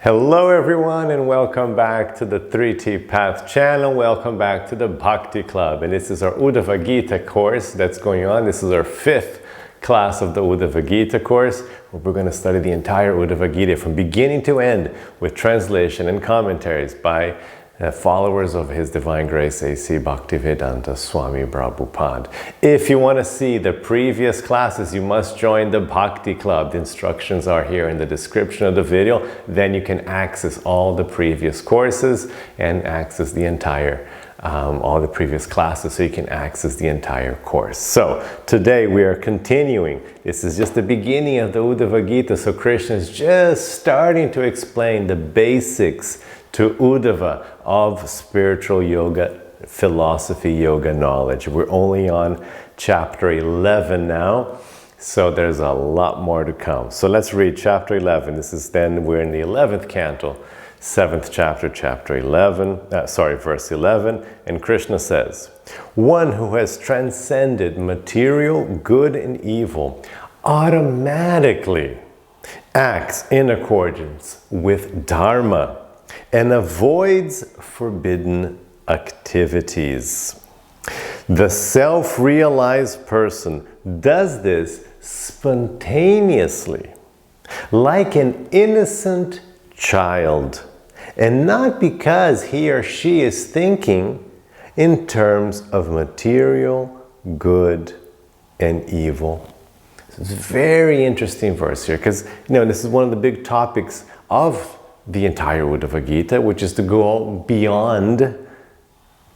Hello everyone, and welcome back to the 3T Path channel. Welcome back to the Bhakti Club. And this is our Uddhava-gita course that's going on. This is our 5th class of the Uddhava-gita course, where we're going to study the entire Uddhava-gita from beginning to end with translation and commentaries by followers of His Divine Grace A.C. Bhaktivedanta Swami Prabhupada. If you want to see the previous classes, you must join the Bhakti Club. The instructions are here in the description of the video. Then you can access all the previous courses and access the entire all the previous classes, so you can access the entire course. So today we are continuing. This is just the beginning of the Uddhava-gita, so Krishna is just starting to explain the basics to Uddhava of spiritual yoga, philosophy, yoga knowledge. We're only on chapter 11 now, so there's a lot more to come. So let's read chapter 11. We're in the 11th canto, 7th chapter, verse 11, and Krishna says, "One who has transcended material good and evil automatically acts in accordance with Dharma and avoids forbidden activities. The self-realized person does this spontaneously, like an innocent child, and not because he or she is thinking in terms of material good and evil." It's a very interesting verse here, because this is one of the big topics of the entire Uddhava-gita, which is to go beyond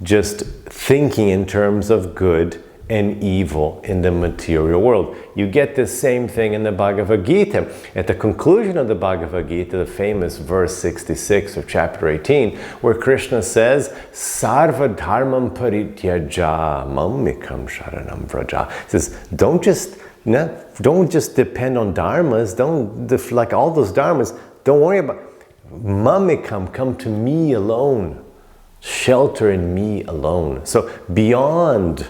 just thinking in terms of good and evil in the material world. You get the same thing in the Bhagavad-gita. At the conclusion of the Bhagavad-gita, the famous verse 66 of chapter 18, where Krishna says, "Sarva dharmam parityaja mamikam sharanam vraja." He says, don't just depend on dharmas, like all those dharmas, don't worry about Mamikam, come to me alone. Shelter in me alone. So beyond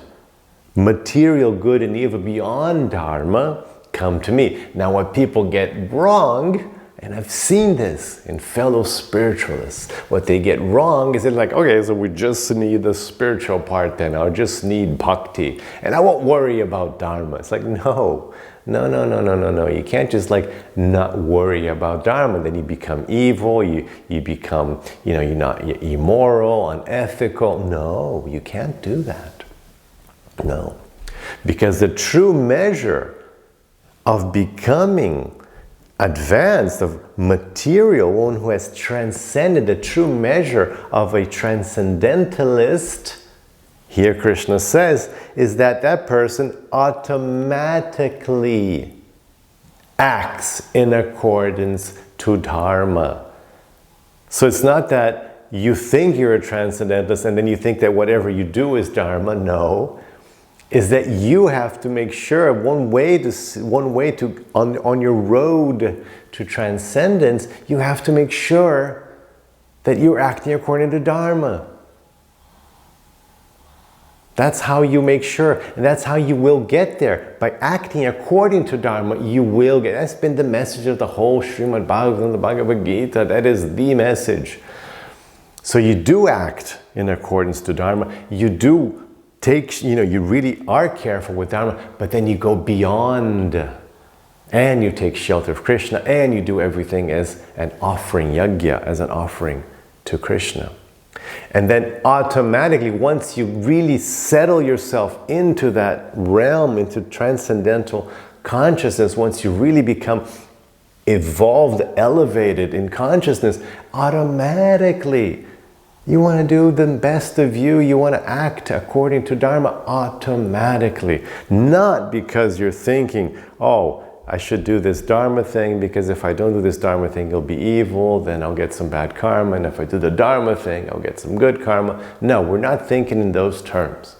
material good and evil, beyond Dharma, come to me. Now what people get wrong, and I've seen this in fellow spiritualists, what they get wrong is they're like, okay, so we just need the spiritual part then. I'll just need bhakti. And I won't worry about Dharma. It's like, no. You can't just not worry about Dharma. Then you become evil, you become, you're immoral, unethical. No, you can't do that. No. Because the true measure of becoming advanced, of material, one who has transcended, the true measure of a transcendentalist, here Krishna says, is that person automatically acts in accordance to Dharma. So it's not that you think you're a transcendentalist and then you think that whatever you do is Dharma. No. Is that you have to make sure on your road to transcendence, you have to make sure that you're acting according to Dharma. That's how you make sure, and that's how you will get there. By acting according to Dharma, you will get. That's been the message of the whole Srimad Bhagavatam, the Bhagavad-gita. That is the message. So you do act in accordance to Dharma. You do take, you really are careful with Dharma, but then you go beyond, and you take shelter of Krishna, and you do everything as an offering, yajna, as an offering to Krishna. And then automatically, once you really settle yourself into that realm, into transcendental consciousness, once you really become evolved, elevated in consciousness, automatically you want to do the best of you, you want to act according to Dharma automatically. Not because you're thinking, oh, I should do this Dharma thing, because if I don't do this Dharma thing, it'll be evil, then I'll get some bad karma, and if I do the Dharma thing, I'll get some good karma. No, we're not thinking in those terms.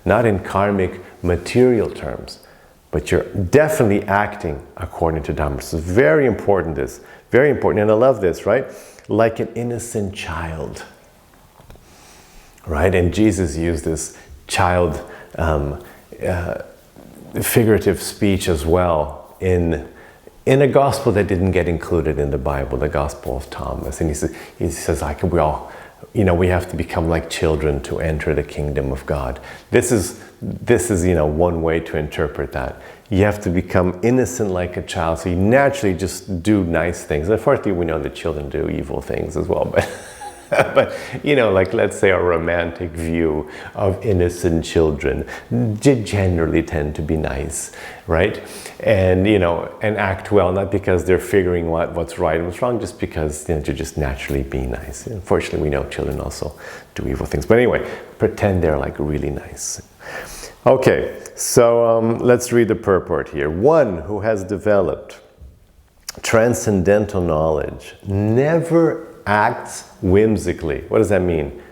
Not in karmic, material terms. But you're definitely acting according to Dharma. So it's very important, this. Very important. And I love this, right? Like an innocent child. Right? And Jesus used this child figurative speech as well in in a gospel that didn't get included in the Bible, the Gospel of Thomas. And he says, we have to become like children to enter the kingdom of God. This is one way to interpret that. You have to become innocent like a child, so you naturally just do nice things. Unfortunately, we know that children do evil things as well, but but like let's say a romantic view of innocent children generally tend to be nice, right? And and act well, not because they're figuring what's right and what's wrong, just because they're just naturally being nice. Unfortunately, we know children also do evil things. But anyway, pretend they're like really nice. Okay, so let's read the purport here. One who has developed transcendental knowledge never acts whimsically. What does that mean?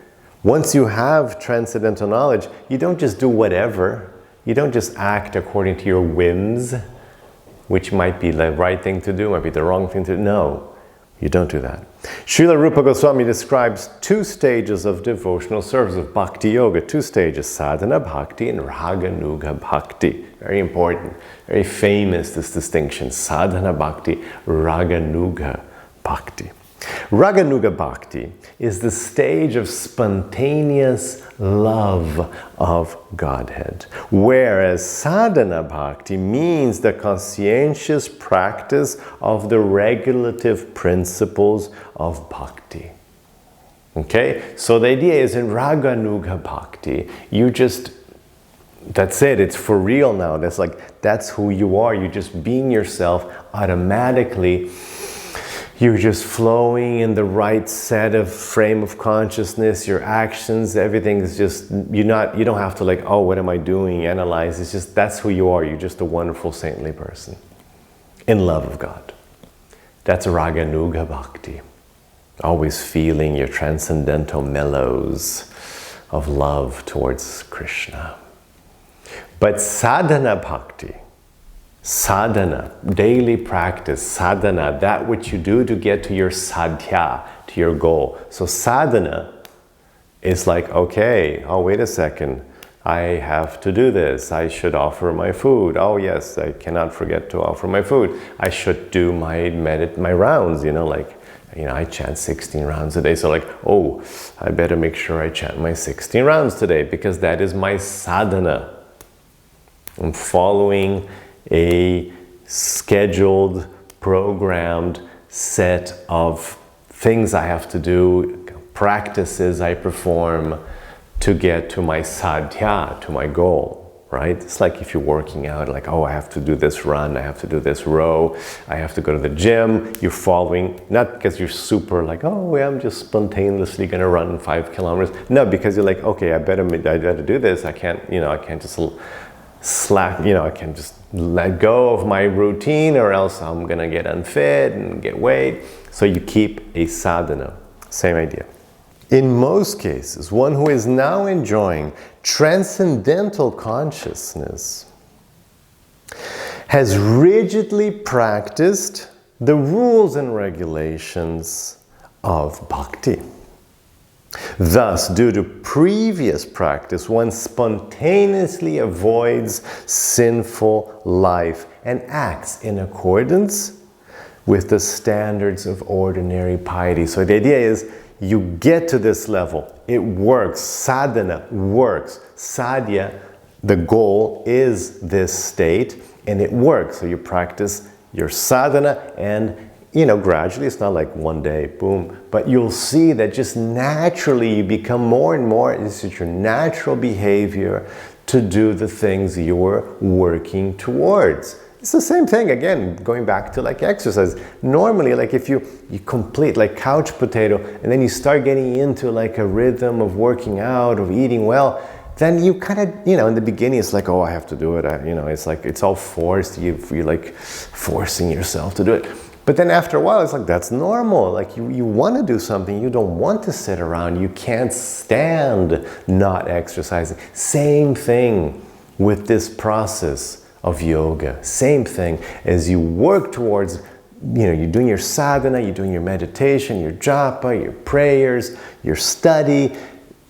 Once you have transcendental knowledge, you don't just do whatever. You don't just act according to your whims, which might be the right thing to do, might be the wrong thing to do. No, you don't do that. Srila Rupa Goswami describes 2 stages of devotional service, of bhakti yoga, 2 stages, sadhana bhakti and raganuga bhakti. Very important, very famous, this distinction, sadhana bhakti, raganuga bhakti. Raganuga bhakti is the stage of spontaneous love of Godhead, whereas sadhana bhakti means the conscientious practice of the regulative principles of bhakti. Okay, so the idea is in raganuga bhakti, that's it, it's for real now. That's who you are. You're just being yourself automatically. You're just flowing in the right set of frame of consciousness, your actions, everything is just, you don't have to what am I doing, analyze. It's just, that's who you are. You're just a wonderful saintly person in love of God. That's raganuga bhakti. Always feeling your transcendental mellows of love towards Krishna. But sadhana bhakti, sadhana, daily practice, sadhana, that which you do to get to your sadhya, to your goal. So sadhana is okay, wait a second, I have to do this. I should offer my food. Oh yes, I cannot forget to offer my food. I should do my rounds, I chant 16 rounds a day. So I better make sure I chant my 16 rounds today because that is my sadhana. I'm following a scheduled, programmed set of things I have to do, practices I perform to get to my sadhya, to my goal, right? It's like if you're working out, I have to do this run, I have to do this row, I have to go to the gym. You're following, not because you're super I'm just spontaneously gonna run 5 kilometers. No, because you're okay, I better do this. I can't just slack, I can just let go of my routine or else I'm gonna get unfit and get weight. So you keep a sadhana, same idea. In most cases, one who is now enjoying transcendental consciousness has rigidly practiced the rules and regulations of bhakti. Thus, due to previous practice, one spontaneously avoids sinful life and acts in accordance with the standards of ordinary piety. So the idea is, you get to this level, it works, sadhana works, sadhya, the goal is this state, and it works. So you practice your sadhana and gradually, it's not one day, boom, but you'll see that just naturally you become more and more, this is your natural behavior to do the things you're working towards. It's the same thing, again, going back to exercise. Normally, if you complete couch potato and then you start getting into a rhythm of working out, of eating well, then you kind of, in the beginning it's I have to do it. It's it's all forced. You're forcing yourself to do it. But then after a while, it's that's normal. You want to do something, you don't want to sit around. You can't stand not exercising. Same thing with this process of yoga. Same thing as you work towards, you're doing your sadhana, you're doing your meditation, your japa, your prayers, your study.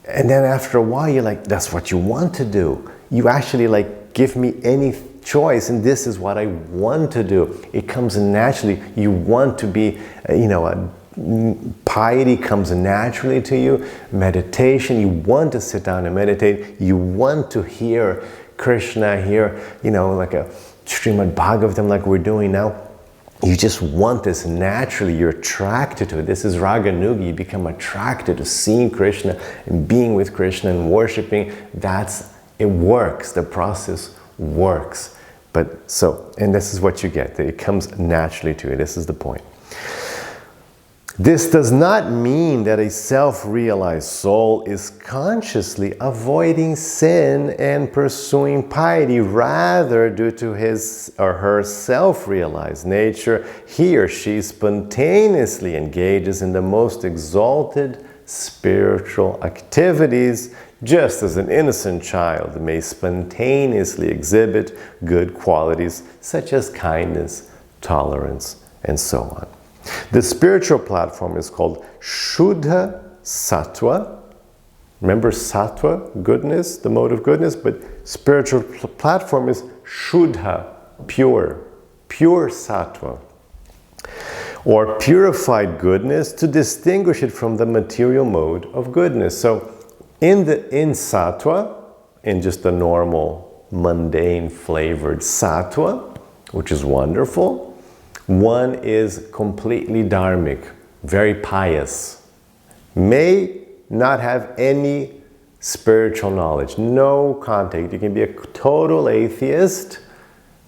And then after a while, you're that's what you want to do. You actually give me any choice, and this is what I want to do. It comes naturally. You want to be, piety comes naturally to you. Meditation, you want to sit down and meditate. You want to hear Krishna, hear, like a Srimad Bhagavatam like we're doing now. You just want this naturally. You're attracted to it. This is Raganuga. You become attracted to seeing Krishna and being with Krishna and worshiping. It works. The process works. And this is what you get. It comes naturally to you. This is the point. This does not mean that a self-realized soul is consciously avoiding sin and pursuing piety. Rather, due to his or her self-realized nature, he or she spontaneously engages in the most exalted spiritual activities, just as an innocent child may spontaneously exhibit good qualities such as kindness, tolerance, and so on. The spiritual platform is called Shuddha Sattva. Remember Sattva, goodness, the mode of goodness, but spiritual platform is Shuddha, pure Sattva, or purified goodness, to distinguish it from the material mode of goodness. So in Sattva, in just the normal, mundane, flavored Sattva, which is wonderful, one is completely dharmic, very pious, may not have any spiritual knowledge, no contact. You can be a total atheist,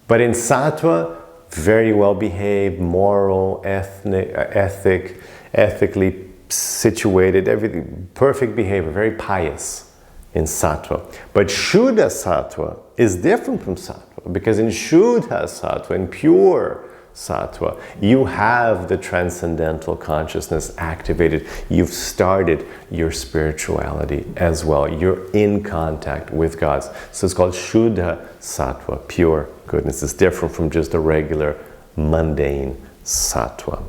but in Sattva, very well behaved, moral, ethically situated, everything, perfect behavior, very pious in Sattva. But Shuddha Sattva is different from Sattva, because in Shuddha Sattva, in pure Sattva, you have the transcendental consciousness activated. You've started your spirituality as well. You're in contact with God. So it's called Shuddha Sattva, pure goodness. It's different from just a regular mundane Sattva,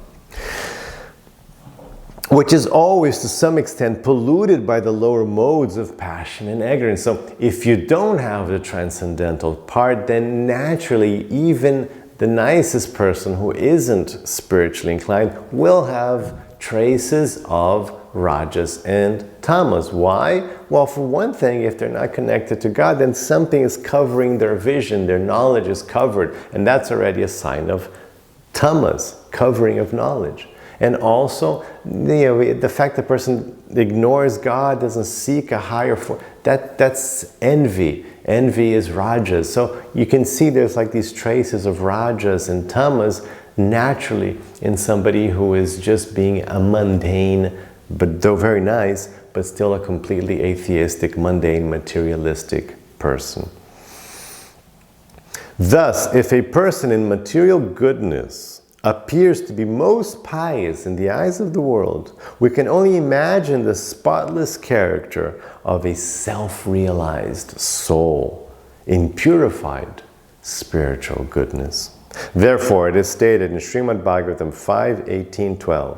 which is always to some extent polluted by the lower modes of passion and ignorance. So if you don't have the transcendental part, then naturally even the nicest person who isn't spiritually inclined will have traces of rajas and tamas. Why? Well, for one thing, if they're not connected to God, then something is covering their vision, their knowledge is covered, and that's already a sign of tamas, covering of knowledge. And also, the fact the person ignores God, doesn't seek a higher form, that's envy. Envy is rajas. So you can see there's like these traces of rajas and tamas naturally in somebody who is just being a mundane, but though very nice, but still a completely atheistic, mundane, materialistic person. Thus, if a person in material goodness appears to be most pious in the eyes of the world, we can only imagine the spotless character of a self-realized soul in purified spiritual goodness. Therefore, it is stated in Srimad Bhagavatam 5:18-12,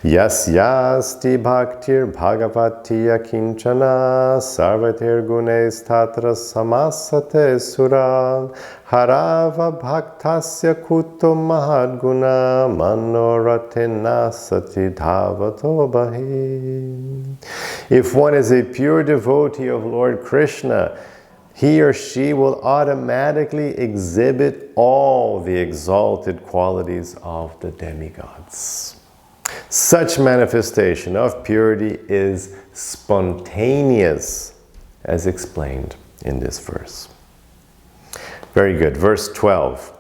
Yasyasti bhaktir bhagavatiya kinchana sarvatir gunes tatra samasate suran harava bhaktasya kuto mahadguna manoratena sati dhavato bahi. If one is a pure devotee of Lord Krishna, he or she will automatically exhibit all the exalted qualities of the demigods. Such manifestation of purity is spontaneous, as explained in this verse. Very good. Verse 12.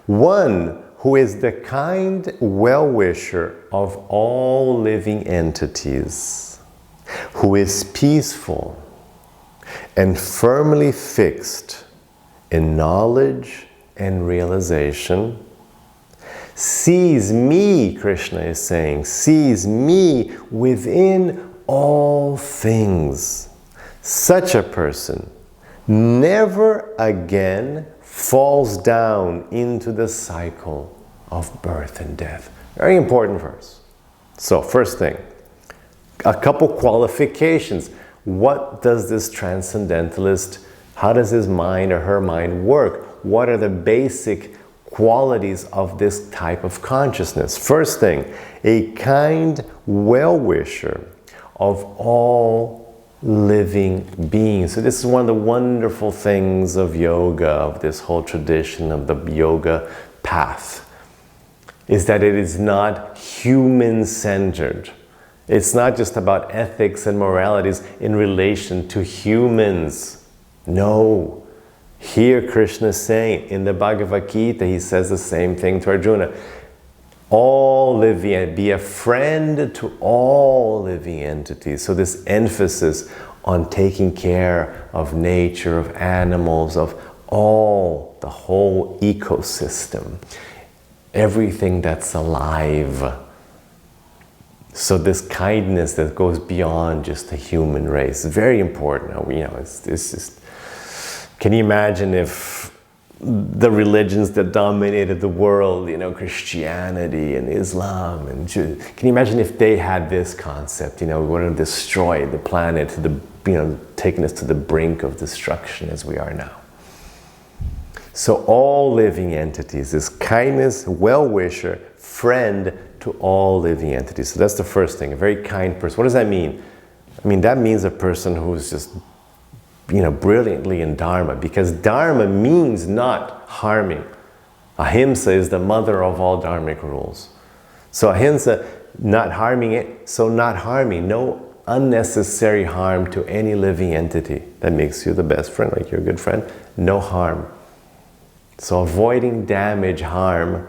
One who is the kind well-wisher of all living entities, who is peaceful and firmly fixed in knowledge and realization, sees me, Krishna is saying, sees me within all things. Such a person never again falls down into the cycle of birth and death. Very important verse. So, first thing, a couple qualifications. What does this transcendentalist, how does his mind or her mind work? what are the basic qualities of this type of consciousness. First thing, a kind well-wisher of all living beings. So this is one of the wonderful things of yoga, of this whole tradition of the yoga path, is that it is not human-centered. It's not just about ethics and moralities in relation to humans. No. Here Krishna is saying, in the Bhagavad-gita, he says the same thing to Arjuna. All living, be a friend to all living entities. So this emphasis on taking care of nature, of animals, of all, the whole ecosystem, everything that's alive. So this kindness that goes beyond just the human race is very important. It's just, can you imagine if the religions that dominated the world, Christianity and Islam and Judaism, can you imagine if they had this concept, we want to destroy the planet, taking us to the brink of destruction as we are now. So all living entities, this kindness, well-wisher, friend to all living entities. So that's the first thing, a very kind person. What does that mean? That means a person who's just brilliantly in Dharma, because Dharma means not harming. Ahimsa is the mother of all Dharmic rules. So ahimsa, not harming it, so not harming, no unnecessary harm to any living entity. That makes you the best friend, like you're a good friend, no harm. So avoiding damage, harm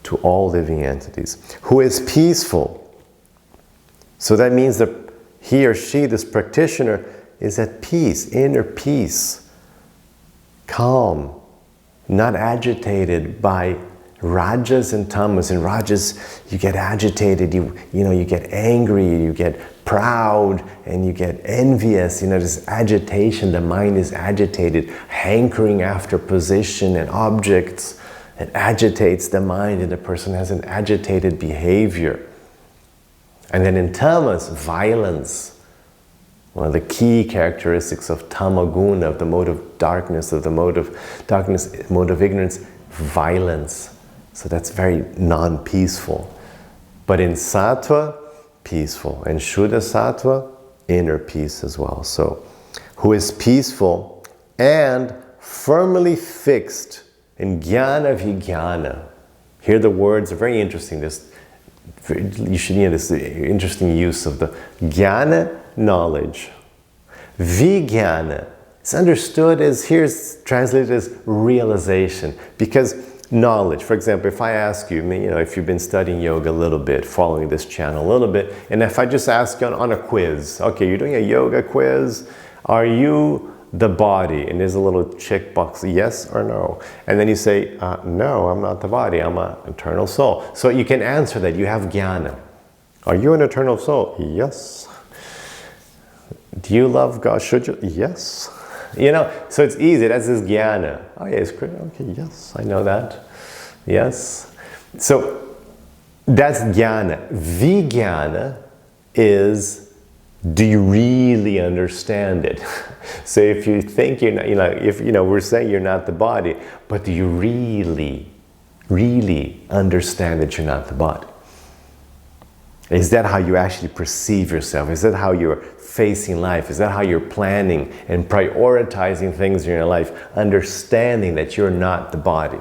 to all living entities. Who is peaceful. So that means that he or she, this practitioner, is at peace, inner peace, calm, not agitated by rajas and tamas. In rajas, you get agitated, you get angry, you get proud, and you get envious. This agitation, the mind is agitated, hankering after position and objects. It agitates the mind, and the person has an agitated behavior. And then in tamas, violence. One of the key characteristics of tamaguna, of the mode of darkness, mode of ignorance, violence. So that's very non-peaceful. But in sattva, peaceful. And shuddha sattva, inner peace as well. So, who is peaceful and firmly fixed in jnana vijnana. Here the words are very interesting. This interesting use of the jnana, knowledge. Vijnana, it's understood as, here's translated as realization. Because knowledge, for example, if I ask you, if you've been studying yoga a little bit, following this channel a little bit, and if I just ask you on a quiz, okay, you're doing a yoga quiz, are you the body? And there's a little checkbox, yes or no. And then you say, no, I'm not the body, I'm an eternal soul. So you can answer that, you have jnana. Are you an eternal soul? Yes. Do you love God? Should you? Yes. So it's easy. That's this jnana. Oh, yes, okay, yes, I know that. Yes. So that's jnana. Vijnana is, do you really understand it? So if you think you're not, we're saying you're not the body, but do you really understand that you're not the body? Is that how you actually perceive yourself? Is that how you're facing life? Is that how you're planning and prioritizing things in your life? Understanding that you're not the body.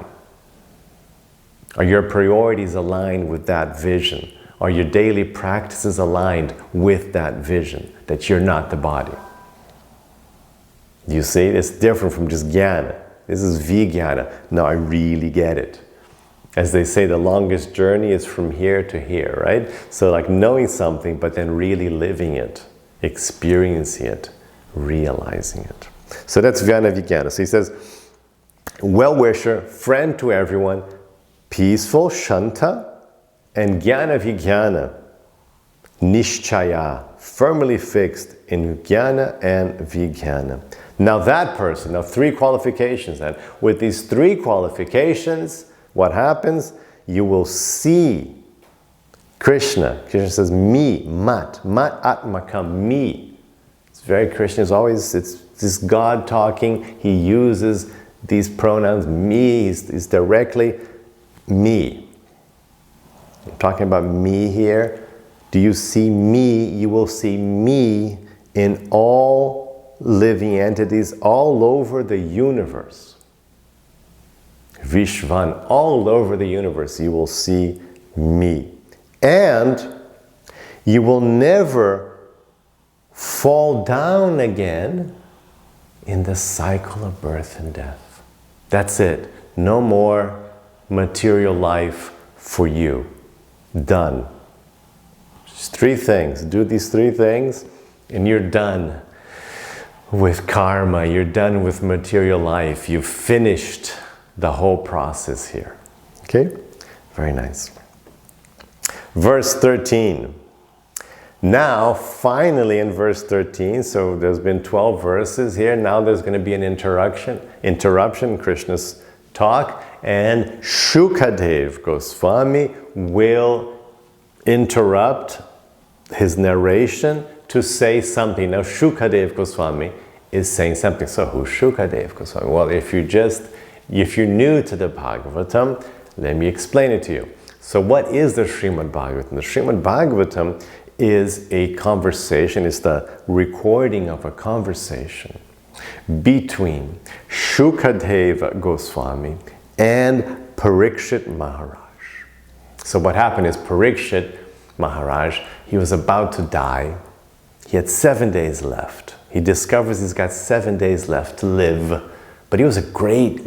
Are your priorities aligned with that vision? Are your daily practices aligned with that vision, that you're not the body? You see, it's different from just jnana. This is vijnana. Now I really get it. As they say, the longest journey is from here to here, right? So like knowing something, but then really living it, experiencing it, realizing it. So that's jnana vijnana. So he says, well-wisher, friend to everyone, peaceful, shanta, and jnana vijnana, nishchaya, firmly fixed in jnana and vijnana. Now that person, now three qualifications then. With these three qualifications, what happens? You will see Krishna. Krishna says, me, mat atmakam, me. It's very Krishna, it's this God talking. He uses these pronouns, me, is directly me. I'm talking about me here. Do you see me? You will see me in all living entities all over the universe. Vishvan, all over the universe, you will see me. And you will never fall down again in the cycle of birth and death. That's it. No more material life for you. Done. Just 3 things. Do these 3 things and you're done with karma. You're done with material life. You've finished the whole process here. Okay? Very nice. Verse 13. Now, finally in verse 13, so there's been 12 verses here. Now there's going to be an interruption in Krishna's talk, and Shukadev Goswami will interrupt his narration to say something. Now, Shukadev Goswami is saying something. So who's Shukadev Goswami? Well, if you're new to the Bhagavatam, let me explain it to you. So what is the Srimad Bhagavatam? The Srimad Bhagavatam is a conversation, it's the recording of a conversation between Shukadeva Goswami and Parikshit Maharaj. So what happened is Parikshit Maharaj, he was about to die. He had 7 days left. He discovers he's got 7 days left to live. But he was a great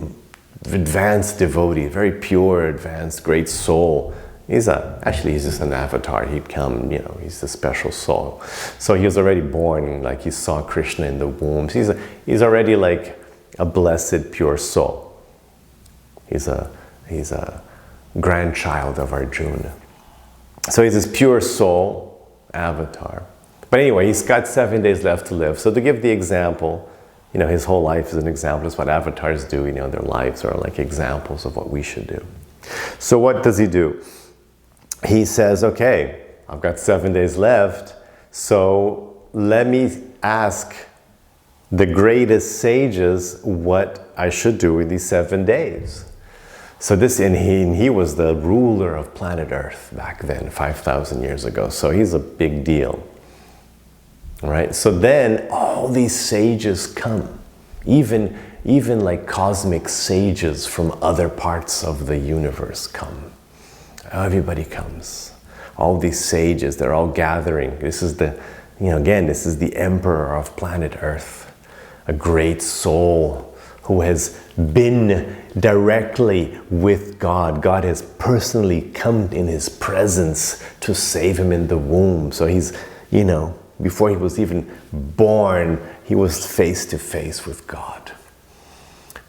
advanced devotee, very pure, advanced, great soul. He's just an avatar. He'd come, he's a special soul. So he was already born, like he saw Krishna in the womb. He's already like a blessed, pure soul. He's a grandchild of Arjuna. So he's this pure soul avatar. But anyway, he's got 7 days left to live. So to give the example, his whole life is an example. It's what avatars do. Their lives are like examples of what we should do. So what does he do? He says, okay, I've got 7 days left, so let me ask the greatest sages what I should do with these 7 days. So he was the ruler of planet Earth back then, 5,000 years ago. So he's a big deal. Right? So then all these sages come, even like cosmic sages from other parts of the universe come. Everybody comes. All these sages, they're all gathering. This is this is the emperor of planet Earth, a great soul who has been directly with God. God has personally come in his presence to save him in the womb. So he's, before he was even born, he was face to face with God.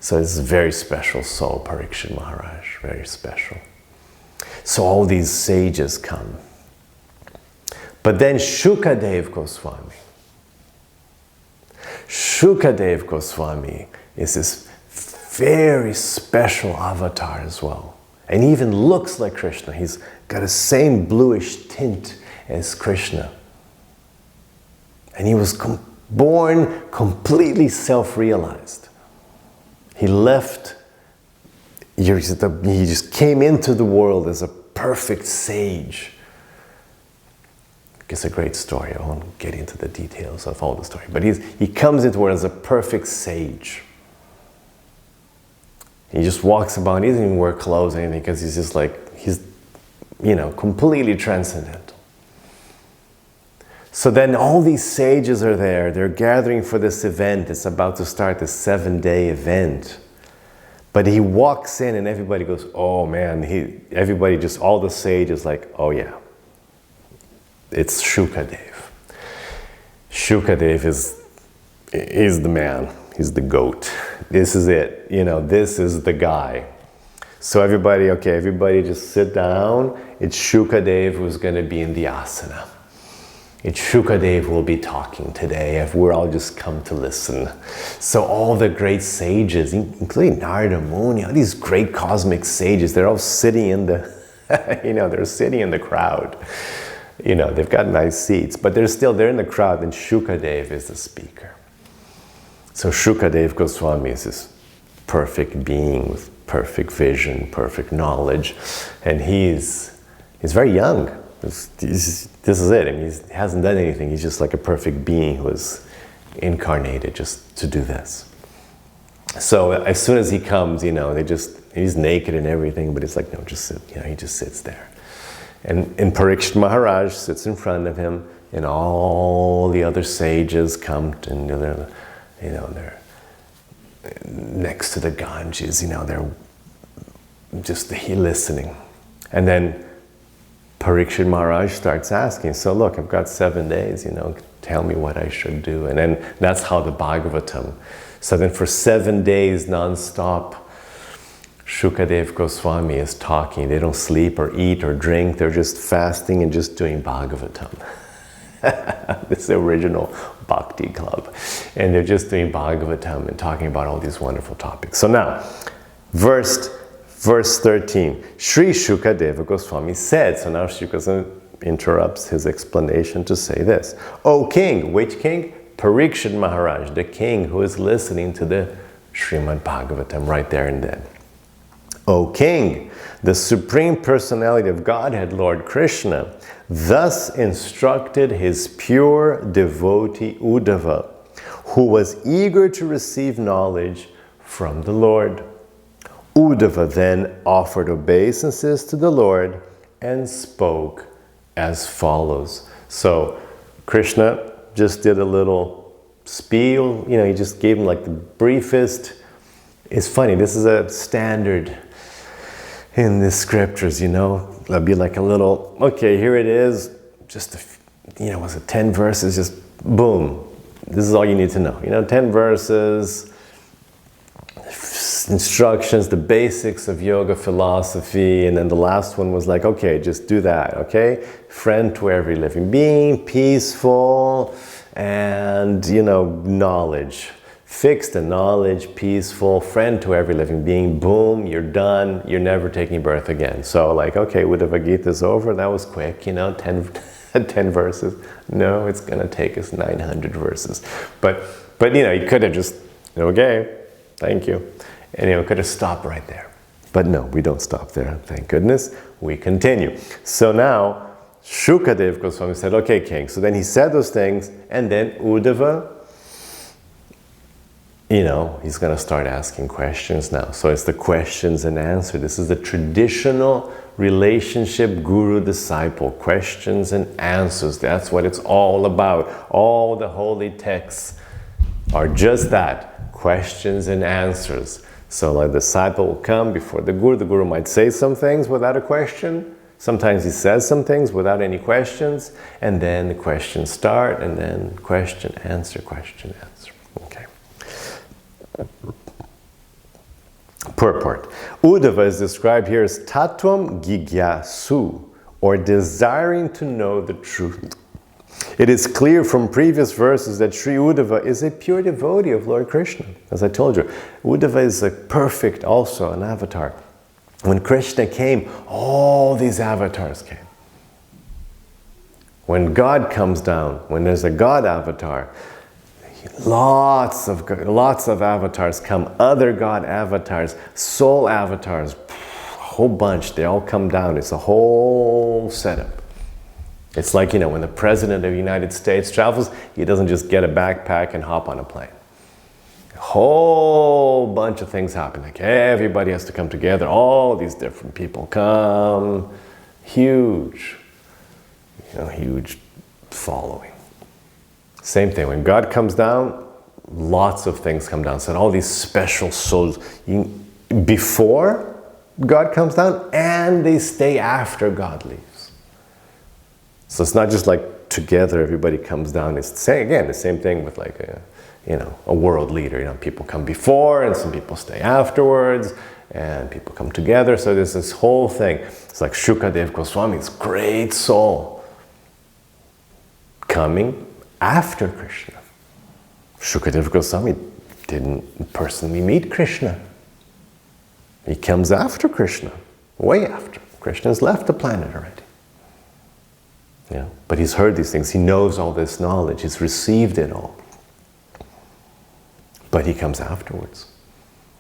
So this is a very special soul, Parikshit Maharaj, very special. So all these sages come. But then Shukadev Goswami is this very special avatar as well. And he even looks like Krishna. He's got the same bluish tint as Krishna. And he was born completely self-realized. He just came into the world as a perfect sage. It's a great story. I won't get into the details of all the story. But he comes into the world as a perfect sage. He just walks about. He doesn't even wear clothes or anything because he's just completely transcendental. So then all these sages are there. They're gathering for this event. It's about to start, this 7-day event. But he walks in and everybody goes, oh man. All the sages like, oh yeah. It's Shukadev. Shukadev is the man. He's the goat. This is it. This is the guy. So everybody just sit down. It's Shukadev who's going to be in the asana. It's Shukadev who will be talking today. If we're all just come to listen. So all the great sages, including Narada Muni, all these great cosmic sages, they're all sitting in the, they're sitting in the crowd. They've got nice seats, but they're in the crowd, and Shukadev is the speaker. So Shukadev Goswami is this perfect being with perfect vision, perfect knowledge, and he's very young. This is it. I mean, he hasn't done anything. He's just like a perfect being who was incarnated just to do this. So as soon as he comes, he's naked and everything, but it's like, no, just sit. He just sits there. And Parikshit Maharaj sits in front of him, and all the other sages come, and they're next to the Ganges, they're just listening. And then Parikshit Maharaj starts asking, so look, I've got 7 days, tell me what I should do. And then that's how the Bhagavatam. So then for 7 days non-stop, Shukadev Goswami is talking. They don't sleep or eat or drink. They're just fasting and just doing Bhagavatam. This is the original Bhakti Club. And they're just doing Bhagavatam and talking about all these wonderful topics. So now, verse 13. Sri Shukadeva Goswami said, so now Shukadeva interrupts his explanation to say this. O king, which king? Parikshit Maharaj, the king who is listening to the Srimad Bhagavatam right there and then. O king, the Supreme Personality of Godhead, Lord Krishna, thus instructed his pure devotee Uddhava, who was eager to receive knowledge from the Lord. Uddhava then offered obeisances to the Lord and spoke as follows. So Krishna just did a little spiel, he just gave him like the briefest. It's funny, this is a standard in the scriptures, there'll be like a little, okay, here it is, just, was it 10 verses, just boom, this is all you need to know. 10 verses, instructions, the basics of yoga philosophy, and then the last one was like, okay, just do that, okay? Friend to every living being, peaceful, and, knowledge. Fixed and knowledge, peaceful, friend to every living being, boom, you're done, you're never taking birth again. So like, okay, Uddhava-gita is over, that was quick, 10 verses. No, it's gonna take us 900 verses. But you could have just, okay, thank you. And could have stopped right there. But no, we don't stop there, thank goodness. We continue. So now, Shukadev Goswami said, okay, king. So then he said those things, and then Uddhava, he's going to start asking questions now. So it's the questions and answers. This is the traditional relationship guru-disciple. Questions and answers. That's what it's all about. All the holy texts are just that. Questions and answers. So like the disciple will come before the guru might say some things without a question. Sometimes he says some things without any questions, and then the questions start, and then question, answer, okay. Purport. Uddhava is described here as Tattvam Gigyasu, or desiring to know the truth. It is clear from previous verses that Sri Uddhava is a pure devotee of Lord Krishna. As I told you, Uddhava is a perfect, also an avatar. When Krishna came, all these avatars came. When God comes down, when there's a God avatar, lots of avatars come, other God avatars, soul avatars, a whole bunch, they all come down. It's a whole setup. It's like, when the President of the United States travels, he doesn't just get a backpack and hop on a plane. A whole bunch of things happen. Like everybody has to come together. All these different people come. Huge, huge following. Same thing. When God comes down, lots of things come down. So all these special souls before God comes down, and they stay after God leaves. So it's not just like together everybody comes down. It's the same thing with like a world leader. People come before, and some people stay afterwards, and people come together. So there's this whole thing. It's like Shukadev Goswami's great soul coming after Krishna. Shukadev Goswami didn't personally meet Krishna. He comes after Krishna, way after. Krishna's left the planet already. But he's heard these things. He knows all this knowledge. He's received it all. But he comes afterwards.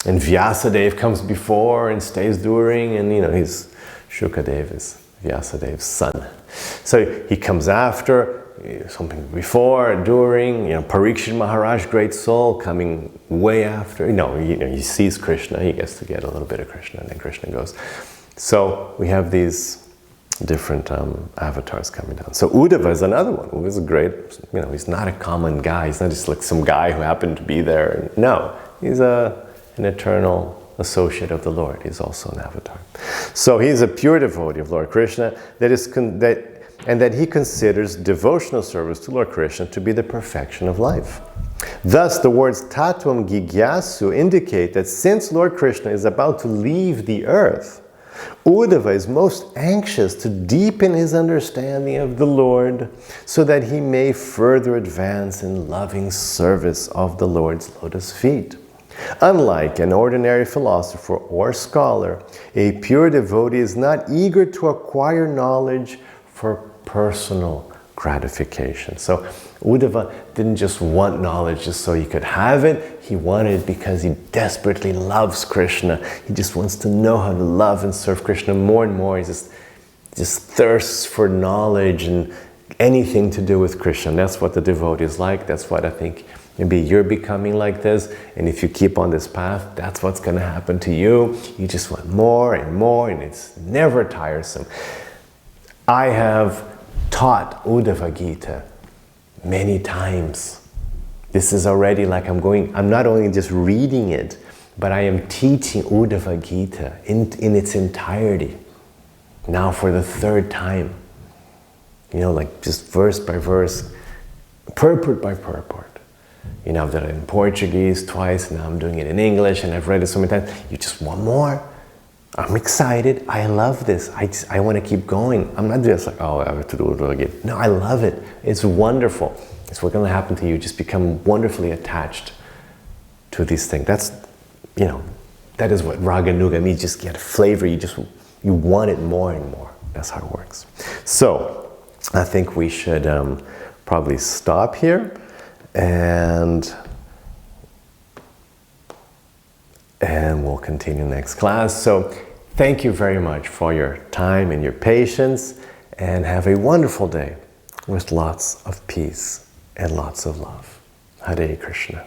And Vyasadeva comes before and stays during, and he's Shukadeva is Vyasadev's son. So he comes after, something before, during, Parikshit Maharaj, great soul, coming way after. He sees Krishna, he gets to get a little bit of Krishna, and then Krishna goes. So we have these different avatars coming down. So Uddhava is another one who is a great, he's not a common guy. He's not just like some guy who happened to be there. No, he's an eternal associate of the Lord. He's also an avatar. So he's a pure devotee of Lord Krishna that he considers devotional service to Lord Krishna to be the perfection of life. Thus, the words Tattvam Gigyasu indicate that since Lord Krishna is about to leave the earth, Uddhava is most anxious to deepen his understanding of the Lord so that he may further advance in loving service of the Lord's lotus feet. Unlike an ordinary philosopher or scholar, a pure devotee is not eager to acquire knowledge for personal gratification. So Uddhava didn't just want knowledge just so he could have it. He wanted it because he desperately loves Krishna. He just wants to know how to love and serve Krishna more and more. He just thirsts for knowledge and anything to do with Krishna. And that's what the devotee is like. That's what I think maybe you're becoming like this. And if you keep on this path, that's what's going to happen to you. You just want more and more, and it's never tiresome. I have taught Uddhava-gita many times. This is already like I'm not only just reading it, but I am teaching Uddhava-gita in its entirety. Now for the third time. Like just verse by verse, purport by purport. I've done it in Portuguese twice, now I'm doing it in English, and I've read it so many times. You just want more. I'm excited. I love this. I want to keep going. I'm not just like, I have to do it again. No, I love it. It's wonderful. It's what's going to happen to you. Just become wonderfully attached to these things. That's, that is what Raga Nuga means. Just get a flavor. You want it more and more. That's how it works. So, I think we should probably stop here and we'll continue next class. So thank you very much for your time and your patience, and have a wonderful day with lots of peace and lots of love. Hare Krishna.